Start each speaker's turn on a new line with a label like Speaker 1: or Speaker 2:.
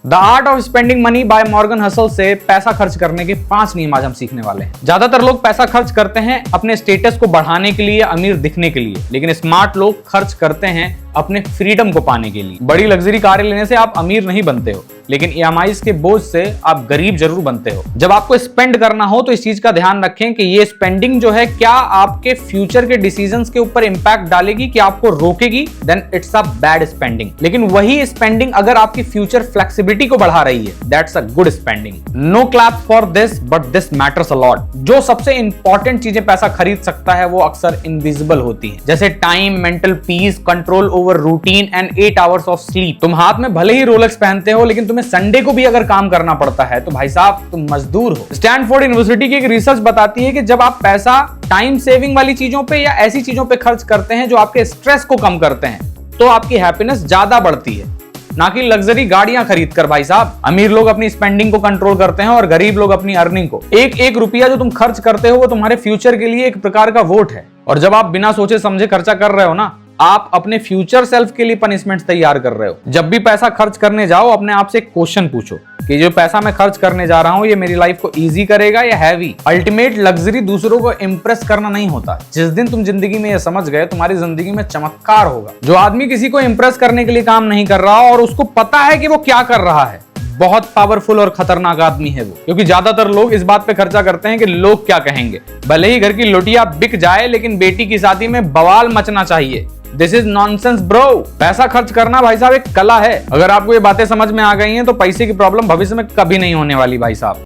Speaker 1: The art of spending money by Morgan hustle से पैसा खर्च करने के 5 नियम आज हम सीखने वाले हैं। ज्यादातर लोग पैसा खर्च करते हैं अपने स्टेटस को बढ़ाने के लिए, अमीर दिखने के लिए, लेकिन स्मार्ट लोग खर्च करते हैं अपने फ्रीडम को पाने के लिए। बड़ी लग्जरी कारें लेने से आप अमीर नहीं बनते हो, लेकिन ईएमआईज़ के बोझ से आप गरीब जरूर बनते हो। जब आपको स्पेंड करना हो तो इस चीज का ध्यान रखें कि ये स्पेंडिंग जो है क्या आपके फ्यूचर के डिसीजंस के ऊपर इंपैक्ट डालेगी, कि आपको रोकेगी, then it's a bad spending. लेकिन वही स्पेंडिंग अगर आपकी फ्यूचर फ्लेक्सिबिलिटी को बढ़ा रही है, that's a good spending. No clap for this, but this matters a lot. जो सबसे इंपॉर्टेंट चीजें पैसा खरीद सकता है वो अक्सर इनविजिबल होती है, जैसे time, mental peace, control over routine and 8 hours of sleep. तुम हाथ में भले ही रोलेक्स पहनते हो, लेकिन तुम्हें संडे को भी अगर काम करना पड़ता है तो भाई साहब तुम मजदूर हो। स्टैनफोर्ड यूनिवर्सिटी की एक रिसर्च बताती है कि जब आप पैसा टाइम सेविंग वाली चीजों पे या ऐसी चीजों पे खर्च करते हैं जो आपके स्ट्रेस को कम करते हैं, तो आपकी हैप्पीनेस ज्यादा बढ़ती है, ना कि लग्जरी गाड़ियां खरीद कर। भाई साहब, अमीर लोग अपनी स्पेंडिंग को कंट्रोल करते हैं और गरीब लोग अपनी अर्निंग को। एक एक रुपया जो तुम खर्च करते हो वो तुम्हारे फ्यूचर के लिए एक प्रकार का वोट है, और जब आप बिना सोचे समझे खर्चा कर रहे हो ना, आप अपने फ्यूचर सेल्फ के लिए पनिशमेंट तैयार कर रहे हो। जब भी पैसा खर्च करने जाओ, अपने आप से एक क्वेश्चन पूछो कि जो पैसा मैं खर्च करने जा रहा हूं ये मेरी लाइफ को इजी करेगा या हैवी। अल्टीमेट लग्जरी दूसरों को इंप्रेस करना नहीं होता। जिस दिन तुम जिंदगी में ये समझ गए, तुम्हारी जिंदगी में चमत्कार होगा। जो आदमी किसी को इंप्रेस करने के लिए काम नहीं कर रहा और उसको पता है कि वो क्या कर रहा है, बहुत पावरफुल और खतरनाक आदमी है वो। क्योंकि ज्यादातर लोग इस बात पे खर्चा करते हैं कि लोग क्या कहेंगे। भले ही घर की लोटिया बिक जाए, लेकिन बेटी की शादी में बवाल मचना चाहिए। This is nonsense bro. पैसा खर्च करना भाई साहब एक कला है। अगर आपको ये बातें समझ में आ गई हैं तो पैसे की प्रॉब्लम भविष्य में कभी नहीं होने वाली भाई साहब।